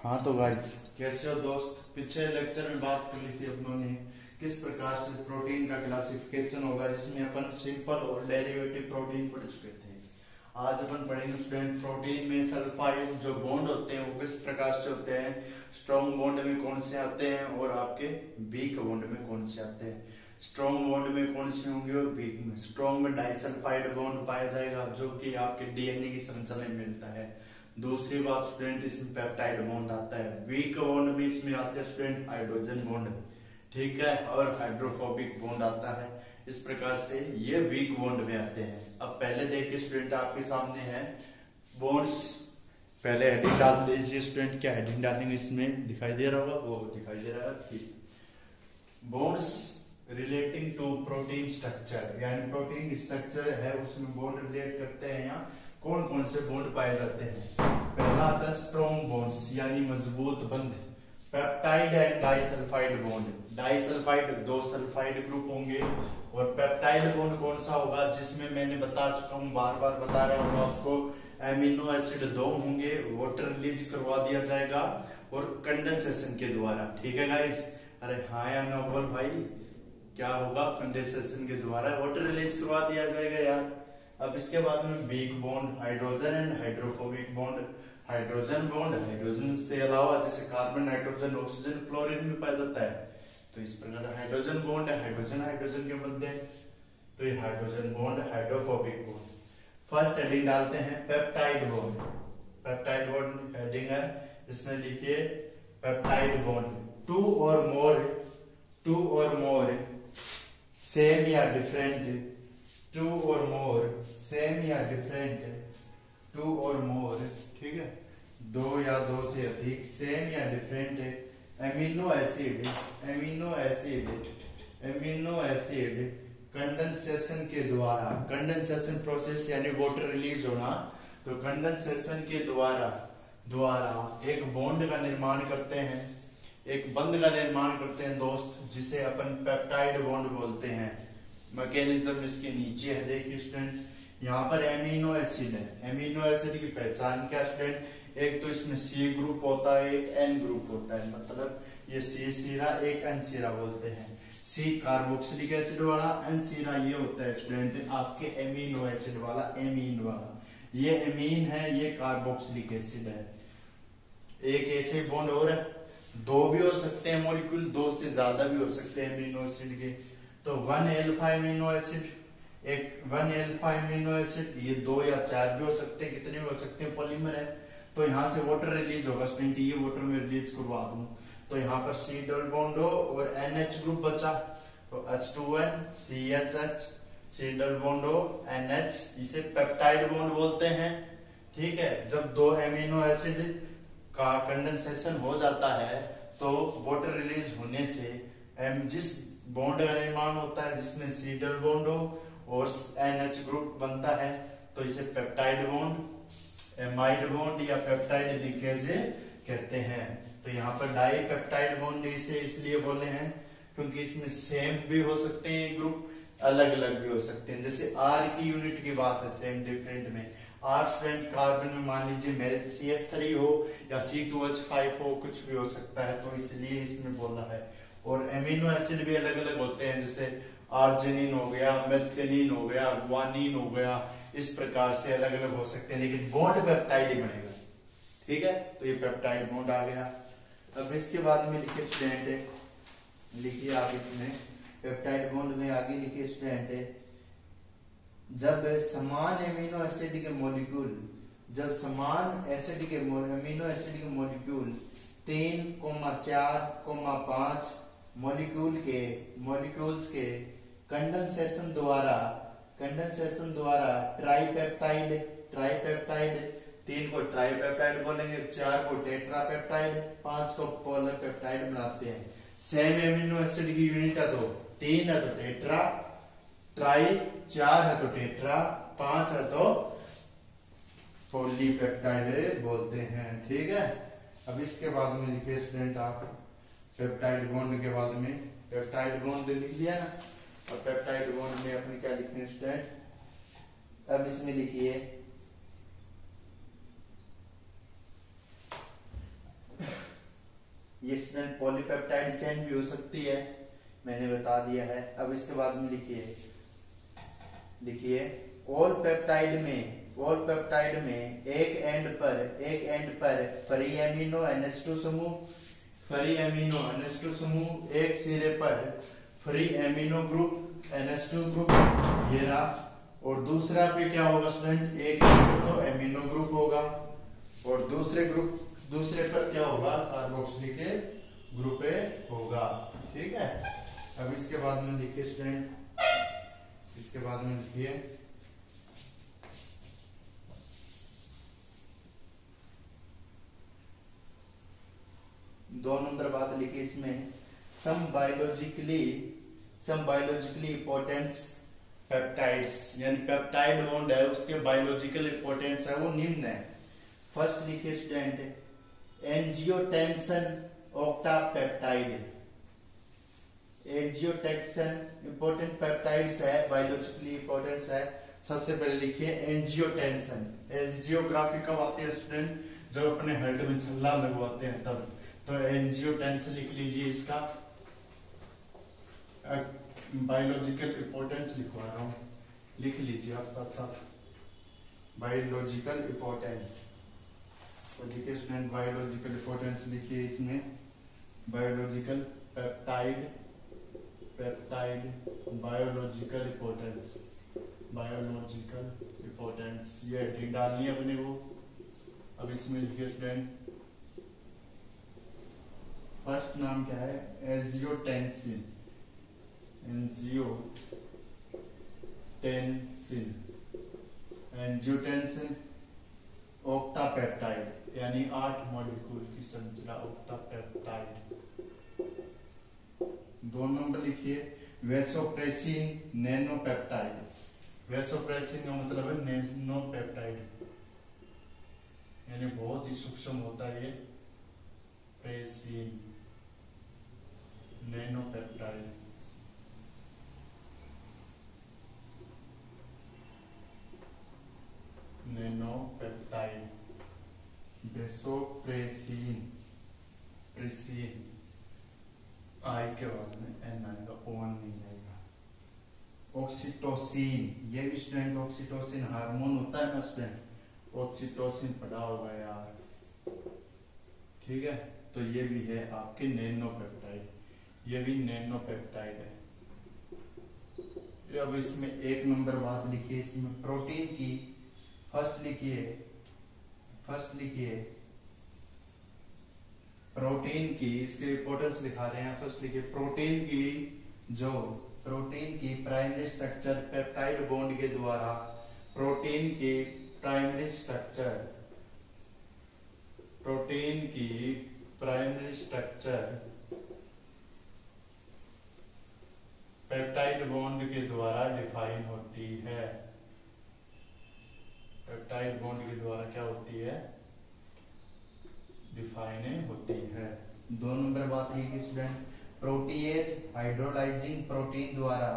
हाँ तो गाइस, कैसे हो दोस्त। पिछले लेक्चर में बात कर ली थी अपनों ने किस प्रकार से प्रोटीन का क्लासिफिकेशन होगा, जिसमें अपन सिंपल और डेरिवेटिव प्रोटीन पढ़ चुके थे। आज अपन पढ़ेंगे स्टूडेंट प्रोटीन में सल्फाइड जो बॉन्ड होते हैं वो किस प्रकार से होते हैं, स्ट्रॉन्ग बॉन्ड में कौन से आते हैं और आपके वीक बॉन्ड में कौन से आते हैं। स्ट्रॉन्ग बॉन्ड में कौन से होंगे और वीक में। स्ट्रॉन्ग में डाइसल्फाइड बॉन्ड पाया जाएगा जो कि आपके डीएनए की संरचना में मिलता है। दूसरी बात स्टूडेंट, इसमें पेप्टाइड बॉन्ड आता है। वीक बॉन्ड में इसमें आते हैं स्टूडेंट हाइड्रोजन बॉन्ड, ठीक है, और हाइड्रोफोबिक बॉन्ड आता है। इस प्रकार से ये वीक बॉन्ड में आते हैं। अब पहले देखिए स्टूडेंट, आपके सामने है बॉन्ड्स। पहले हेडिंग डाल दीजिए स्टूडेंट, क्या हेडिंग डालेंगे इसमें दिखाई दे रहा होगा, वो दिखाई दे रहा है, ठीक। Bonds relating to protein structure, यानी प्रोटीन स्ट्रक्चर है उसमें बॉन्ड रिलेट करते हैं। यहाँ कौन कौन से बॉन्ड पाए जाते हैं। पहला आता है स्ट्रॉन्ग बॉन्ड्स यानी मजबूत बंध, peptide and disulphide bond. Disulphide दो सल्फाइड ग्रुप होंगे और पेप्टाइड बॉन्ड कौन सा होगा, जिसमें मैंने बता चुका हूँ, बार बार बता रहा हूँ आपको, एमिनो एसिड दो होंगे, वाटर रिलीज करवा दिया जाएगा और कंडेंसेशन के द्वारा, ठीक है गाइस। अरे हाँ या ना बोल भाई, क्या होगा, कंडेंसेशन के द्वारा वाटर रिलीज करवा दिया जाएगा यार। अब इसके बाद में weak bond, hydrogen and hydrophobic bond. Hydrogen bond hydrogen से अलावा जैसे कार्बन, नाइट्रोजन, ऑक्सीजन, फ्लोरीन में पाया जाता है, तो इस प्रकार हाइड्रोजन बॉन्ड है, हाइड्रोजन हाइड्रोजन के मध्य, तो ये hydrogen bond, hydrophobic bond. First heading डालते हैं peptide bond. Peptide bond heading है, इसमें लिखिए पेप्टाइड बॉन्ड, टू और मोर सेम या डिफरेंट, टू और मोर सेम या डिफरेंट, टू और मोर, ठीक है, दो या दो से अधिक, सेम या डिफरेंट एमिनो एसिड कंडेंसेशन के द्वारा, कंडेंसेशन प्रोसेस यानी वाटर रिलीज होना, तो कंडेंसेशन के द्वारा एक बॉन्ड का निर्माण करते हैं, एक बंध का निर्माण करते हैं दोस्त, जिसे अपन पेप्टाइड बॉन्ड बोलते हैं। मैकेनिज्म इसके नीचे है, देखिए स्टूडेंट, यहाँ पर एमिनो एसिड है। एमिनो एसिड की पहचान क्या स्टूडेंट, एक तो इसमें सी ग्रुप होता है, एक एन ग्रुप होता है, मतलब ये सी सीरा एक एन सीरा बोलते हैं। सी कार्बोक्सिलिक एसिड वाला, एन सीरा ये होता है स्टूडेंट आपके एमिनो एसिड वाला, एमीन वाला। ये एमीन है, ये कार्बोक्सिलिक एसिड है। एक ऐसे बॉन्ड और है, दो भी हो सकते हैं मॉलिक्यूल, दो से ज्यादा भी हो सकते हैं एमिनो एसिड के, तो 1 अल्फा एमिनो एसिड, एक 1 अल्फा एमिनो एसिड, ये दो या चार भी हो सकते हैं, कितने भी हो सकते हैं, पॉलीमर है। तो यहाँ से वाटर रिलीज होगा स्टूडेंट, ये वाटर में रिलीज करवा दूं, तो यहाँ पर सी डबल बॉन्ड हो और NH ग्रुप बचा, तो H2N CHH, C double bond हो NH, इसे पेप्टाइड बॉन्ड बोलते हैं, ठीक है। जब दो एमिनो एसिड का कंडेंसेशन हो जाता है तो वाटर रिलीज होने से जिस बॉन्ड का निर्माण होता है जिसमें सी डबल बॉन्ड हो और NH ग्रुप बनता है, तो इसे पेप्टाइड बॉन्ड, एमाइड बॉन्ड या पेप्टाइड लिंकेज कहते हैं। तो यहाँ पर डाई पेप्टाइड बॉन्ड इसे इसलिए बोले हैं क्योंकि इसमें सेम भी हो सकते हैं ग्रुप, अलग अलग भी हो सकते हैं। जैसे R की यूनिट की बात है, सेम डिफरेंट में R स्टूडेंट कार्बन में मान लीजिए मेरे CH3 हो या C2H5 हो, कुछ भी हो सकता है, तो इसलिए इसमें बोला है। और एमिनो एसिड भी अलग अलग होते हैं, जैसे आर्जिनिन हो गया, मेथियोनिन हो गया, ग्वानिन हो गया, इस प्रकार से अलग अलग हो सकते हैं, लेकिन बॉन्ड पेप्टाइड ही बनेगा, ठीक है। तो ये पेप्टाइड बॉन्ड आ गया। अब इसके बाद में लिखिए स्टूडेंट, लिखिए आप इसमें पेप्टाइड बॉन्ड में आगे लिखिए स्टूडेंट, जब समान एमिनो एसिड के मॉलिक्यूल, जब समान एसिड के एमिनो एसिड के मॉलिक्यूल 3, 4, 5 मॉलिक्यूल्स के कंडेंसेशन द्वारा ट्राइपेप्टाइड, 3 को ट्राइपेप्टाइड बोलेंगे, 4 को टेट्रापेप्टाइड, 5 को पोलर पेप्टाइड बनाते हैं। सेम एमिनो एसिड की यूनिट है तो 3 है तो टेट्रा, ट्राई 4 है तो टेट्रा, 5 है तो पॉलीपेप्टाइड बोलते हैं, ठीक है। अब इसके बाद में लिखिए स्टूडेंट आप पेप्टाइड बॉन्ड के बाद में, पेप्टाइड बॉन्ड लिख लिया ना, और पेप्टाइड बॉन्ड में अपने क्या लिखने स्टूडेंट, अब इसमें लिखिए ये स्टूडेंट पॉलीपेप्टाइड चेन भी हो सकती है, मैंने बता दिया है। अब इसके बाद में लिखिए ऑल पेप्टाइड में एक एंड पर फ्री एमिनो NH2 समूह, एक सिरे पर free amino group NH2 group, ये रहा। और दूसरा पे क्या होगा स्टूडेंट, एक तो एमिनो ग्रुप होगा और दूसरे पर क्या होगा, कार्बोक्सिलिक ग्रुप होगा। ठीक है। अब इसके बाद में लिखिए स्टूडेंट, इसके बाद में लिखिए 2 नंबर बात लिखिए इसमें, सम बायोलॉजिकली इंपॉर्टेंस पेप्टाइड्स, यानी पेप्टाइड बॉन्ड है उसके बायोलॉजिकल इंपॉर्टेंस है वो निम्न है। फर्स्ट लिखिए student, angiotensin octapeptide, angiotensin important peptides है, बायोलॉजिकली इंपॉर्टेंस है। सबसे पहले लिखिए एंजियोटेंसिन। एंजियोग्राफी कब आती है स्टूडेंट, जब अपने हर्ट में छल्ला लगवाते हैं तब। तो एंजियोटेंसिन लिख लीजिए, इसका बायोलॉजिकल इंपॉर्टेंस लिखवा रहा हूं, लिख लीजिए आप साथ साथ बायोलॉजिकल इंपॉर्टेंस। तो देखिए स्टूडेंट बायोलॉजिकल इंपॉर्टेंस लिखिए इसमें, बायोलॉजिकल पेप्टाइड बायोलॉजिकल इंपॉर्टेंस, ये हेडिंग डालनी है अपने को। अब इसमें लिखिए स्टूडेंट, फर्स्ट नाम क्या है, एंजियोटेंसिन ऑक्टापेप्टाइड, यानी 8 मॉलिक्यूल की संरचना ऑक्टापेप्टाइड। 2 नंबर लिखिए वैसोप्रेसिन नैनोपेप्टाइड। वैसोप्रेसिन का मतलब है नैनोपेप्टाइड, यानी बहुत ही सूक्ष्म होता है ये प्रेसिन नैनोपेप्टाइड। वैसोप्रेसिन, आई के बाद में एन आएगा, ओन नहीं आएगा। ऑक्सीटोसिन, ये भी स्टूडेंट ऑक्सीटोसिन हार्मोन होता है ना स्टूडेंट, ऑक्सीटोसिन पढ़ा होगा यार। ठीक है, तो ये भी है आपके नैनोपेप्टाइड, ये भी नैनोपेप्टाइड है। अब इसमें 1 नंबर बात लिखिए, इसमें प्रोटीन की फर्स्ट लिखिए प्रोटीन की, इसके इंपॉर्टेंस दिखा रहे हैं। फर्स्ट लिखिए प्रोटीन की प्राइमरी स्ट्रक्चर पेप्टाइड बॉन्ड के द्वारा, प्रोटीन की प्राइमरी स्ट्रक्चर पेप्टाइड बॉन्ड के द्वारा डिफाइन होती है। पेप्टाइड बॉन्ड के द्वारा क्या होती है, डिफाइन होती है। 2 नंबर बात है कि स्टूडेंट प्रोटीएज हाइड्रोलाइजिंग प्रोटीन द्वारा,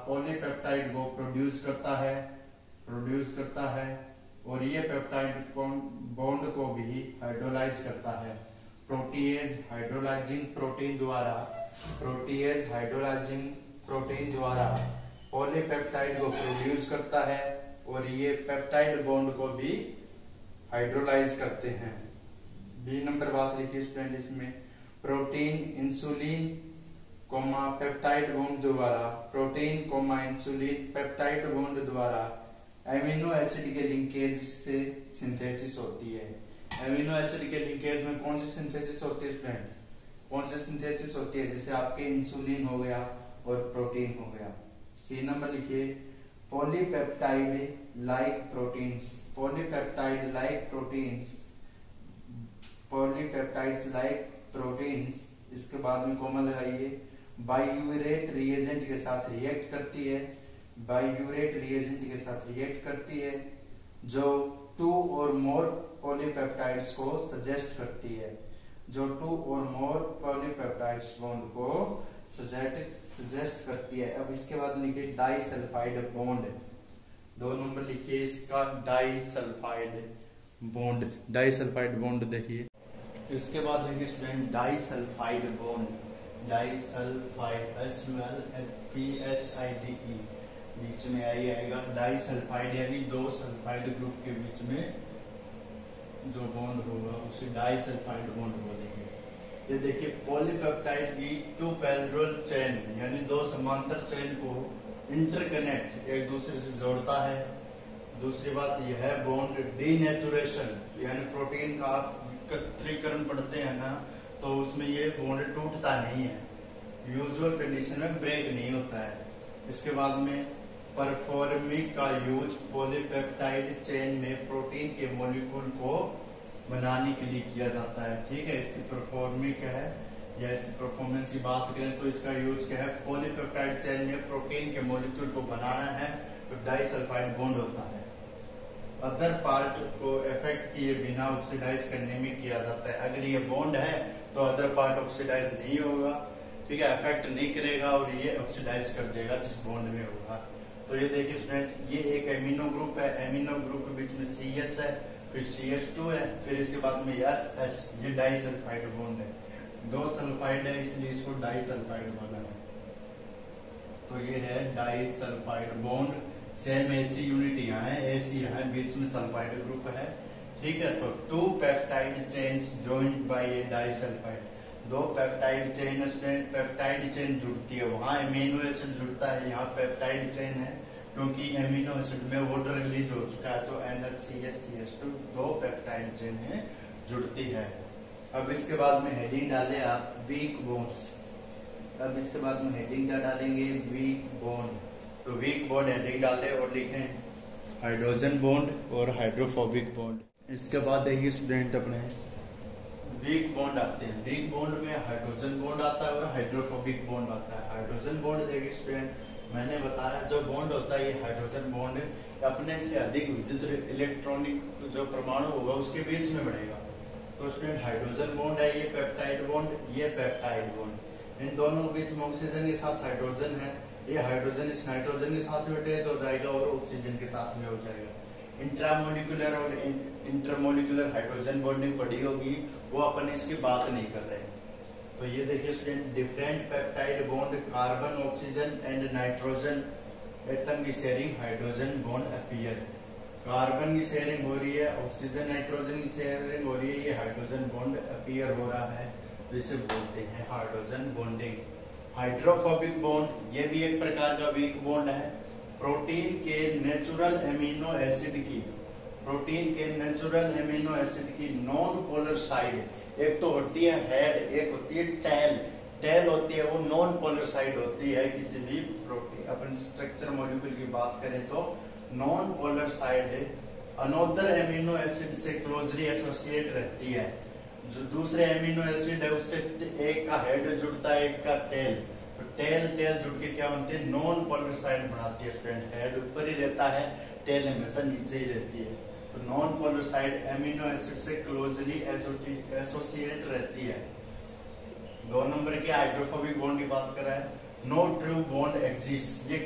पॉलीपेप्टाइड को प्रोड्यूस करता है और ये पेप्टाइड बॉन्ड को भी हाइड्रोलाइज करता है। प्रोटीएज हाइड्रोलाइजिंग प्रोटीन द्वारा पॉलीपेप्टाइड को प्रोड्यूस करता है और ये पेप्टाइड बॉन्ड को भी हाइड्रोलाइज करते हैं। बी नंबर बात लिखिए स्टूडेंट, इसमें प्रोटीन इंसुलिन पेप्टाइड बॉन्ड द्वारा एमिनो एसिड के लिंकेज से सिंथेसिस होती है। एमिनो एसिड के लिंकेज में कौन सी सिंथेसिस होती है स्टूडेंट, कौन सी सिंथेसिस होती है, जैसे आपके इंसुलिन हो गया और प्रोटीन हो गया। सी नंबर लिखिए पॉलीपेप्टाइड लाइक प्रोटीन्स, इसके बाद में कॉमा लगाइए, बायूरेट रिएजेंट के साथ रिएक्ट करती है, जो 2 और मोर पॉलीपेप्टाइड्स को सजेस्ट करती है, बॉन्ड को सजेस्ट करती है। अब इसके बाद लिखिए डाइसल्फाइड बॉन्ड। 2 नंबर लिखिए देखिए इसका डाइसल्फाइड बॉन्ड देखिए। इसके बाद देखिए student disulphide bond, disulphide SULFPHIDE बीच में आई आएगा डाइसल्फाइड, यानी दो सल्फाइड ग्रुप के बीच में जो बॉन्ड होगा उसे डाइसल्फाइड बॉन्ड बोलेंगे। ये देखिए पॉलीपेप्टाइड की 2 पैरेलल चेन, यानी दो समांतर चेन को इंटरकनेक्ट एक दूसरे से जोड़ता है। दूसरी बात यह है बॉन्ड डीनेचुरेशन, यानी प्रोटीन का एकत्रीकरण पढ़ते हैं ना, तो उसमें ये बॉन्ड टूटता नहीं है, यूजुअल कंडीशन में ब्रेक नहीं होता है। इसके बाद में परफॉर्मिक का यूज पॉलीपेप्टाइड चेन में प्रोटीन के मॉलिक्यूल को बनाने के लिए किया जाता है। ठीक है, इसकी परफॉर्मिक है या इसकी परफॉर्मेंस की बात करें तो इसका यूज क्या है, पॉलीपेप्टाइड चेन में प्रोटीन के मॉलिक्यूल को बनाना है तो डाइसल्फाइड बॉन्ड होता है। अदर पार्ट को इफेक्ट किए बिना ऑक्सीडाइज करने में किया जाता है। अगर ये बॉन्ड है तो अदर पार्ट ऑक्सीडाइज नहीं होगा, ठीक है, इफेक्ट नहीं करेगा और ये ऑक्सीडाइज कर देगा जिस बॉन्ड में होगा। तो ये देखिए स्टूडेंट, ये एक एमिनो ग्रुप है, एमिनो ग्रुप के बीच में CH है, फिर CH2 है, फिर इसके बाद में SS, ये डाइसल्फाइड बॉन्ड है। दो सल्फाइड है इसलिए इसको डाइसल्फाइड बोला है। तो ये है disulphide bond, same AC unit यहाँ है, AC यहाँ बीच में सल्फाइड ग्रुप है। ठीक है, तो 2 peptide chains joined by a disulphide, दो peptide chain student, peptide chain जुड़ती है, वहां एमिनो एसिड जुड़ता है, यहाँ पेप्टाइड चेन है क्योंकि एमिनो एसिड में वाटर रिलीज हो चुका है, तो NHCH2 दो पेप्टाइड चेन है जुड़ती है। अब इसके बाद में हेडिंग डाले आप वीक बॉन्ड्स। अब इसके बाद में हेडिंग क्या डालेंगे, वीक बॉन्ड। तो वीक बॉन्ड हेडिंग डाले और लिखें हाइड्रोजन बॉन्ड और हाइड्रोफोबिक बॉन्ड। इसके बाद देखिए स्टूडेंट अपने वीक बॉन्ड आते हैं। वीक बॉन्ड में हाइड्रोजन बॉन्ड आता है और हाइड्रोफोबिक बॉन्ड आता है। हाइड्रोजन बॉन्ड देखिए स्टूडेंट, मैंने बताया जो बॉन्ड होता है ये हाइड्रोजन बॉन्ड अपने से अधिक विद्युत इलेक्ट्रॉनिक जो परमाणु होगा उसके बीच में बढ़ेगा। तो स्टूडेंट हाइड्रोजन बॉन्ड है, ये पेप्टाइड बॉन्ड, ये पेप्टाइड बॉन्ड, इन दोनों के बीच में ऑक्सीजन के साथ हाइड्रोजन है, ये हाइड्रोजन इस नाइट्रोजन के साथ में अटैच हो जाएगा और ऑक्सीजन के साथ में हो जाएगा। इंट्रामोलिकुलर और इंटरमोलिकुलर हाइड्रोजन बॉन्डिंग पड़ी होगी, वो अपन इसकी बात नहीं कर रहे। तो ये देखिए student, different peptide bond carbon oxygen and nitrogen atom की sharing hydrogen bond appear. Carbon की शेयरिंग हो रही है, ऑक्सीजन नाइट्रोजन की शेयरिंग हो रही है, ये हाइड्रोजन बॉन्ड अपीयर हो रहा है, तो इसे बोलते हैं हाइड्रोजन बॉन्डिंग। हाइड्रोफोबिक बॉन्ड, ये भी एक प्रकार का वीक बॉन्ड है। प्रोटीन के नेचुरल एमिनो एसिड की नॉन पोलर साइड, एक तो होती है हेड, एक होती है टेल होती है, वो नॉन पोलर साइड होती है। किसी भी प्रोटीन अपन स्ट्रक्चर मॉलिक्यूल की बात करें तो non polar side another amino acid से क्लोजली एसोसिएट रहती है। जो दूसरे एमिनो एसिड है उससे एक का हेड जुड़ता है, एक का टेल, तो टेल जुड़ के क्या बनते हैं, नॉन पोलर साइड बनाती है स्टूडेंट। हेड ऊपर ही रहता है, टेल हमेशा नीचे ही रहती है। तो non polar side amino acid से क्लोजली एसोसिएट रहती है। 2 नंबर के हाइड्रोफोबिक बॉन्ड की बात कर रहा है। नो ट्रू बॉन्ड एग्जिस्ट, ये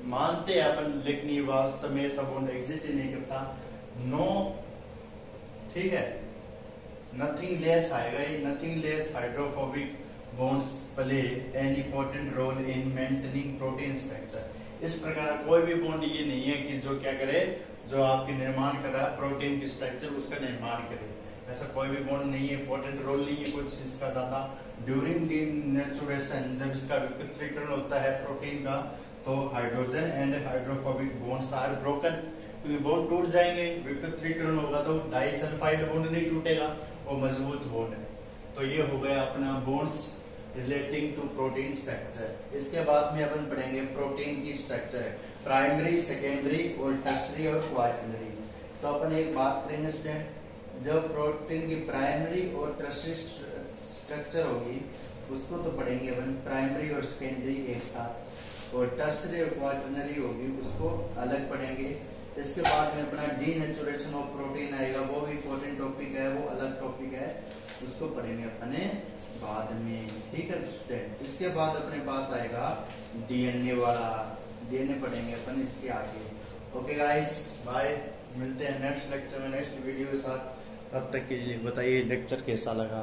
मानते हैं अपन लेकिन वास्तव में ऐसा बॉन्ड एग्जिस्ट ही नहीं करता। नो, ठीक है, नथिंग लेस आएगा, ये nothing less hydrophobic bonds play an important role in maintaining protein structure. इस प्रकार कोई भी बॉन्ड ये नहीं है कि जो क्या करे, जो आपके निर्माण कर रहा है प्रोटीन की स्ट्रक्चर उसका निर्माण करे, ऐसा कोई भी बॉन्ड नहीं है, इंपॉर्टेंट रोल नहीं है कुछ इसका ज्यादा। ड्यूरिंग डीनेचुरेशन, जब इसका विकृतीकरण होता है प्रोटीन का, तो hydrogen and hydrophobic bonds are broken, क्योंकि बॉन्ड टूट जाएंगे, विकृतीकरण होगा तो डाइसल्फाइड बॉन्ड नहीं टूटेगा, वो मजबूत बॉन्ड है। तो ये हो गया अपना bonds relating to protein structure. इसके बाद में अपन पढ़ेंगे प्रोटीन की स्ट्रक्चर, प्राइमरी, सेकेंडरी और टर्शरी और क्वाटरनरी। तो अपन एक बात करेंगे स्टूडेंट, जब प्रोटीन की प्राइमरी और टर्शरी स्ट्रक्चर होगी उसको तो पढ़ेंगे अपन प्राइमरी और सेकेंडरी एक साथ, और टर्शरी और क्वाटरनरी होगी उसको अलग पढ़ेंगे। इसके बाद में अपना डीनेचुरेशन ऑफ प्रोटीन आएगा, वो भी इंपॉर्टेंट टॉपिक है, वो अलग टॉपिक है, उसको पढ़ेंगे अपने बाद में, ठीक है स्टूडेंट। इसके बाद अपने पास आएगा डीएनए वाला, डीएनए पढ़ेंगे अपन इसके आगे, ओके गाइस, बाय। मिलते हैं नेक्स्ट लेक्चर में नेक्स्ट वीडियो के साथ। तब तक के लिए बताइए लेक्चर कैसा लगा।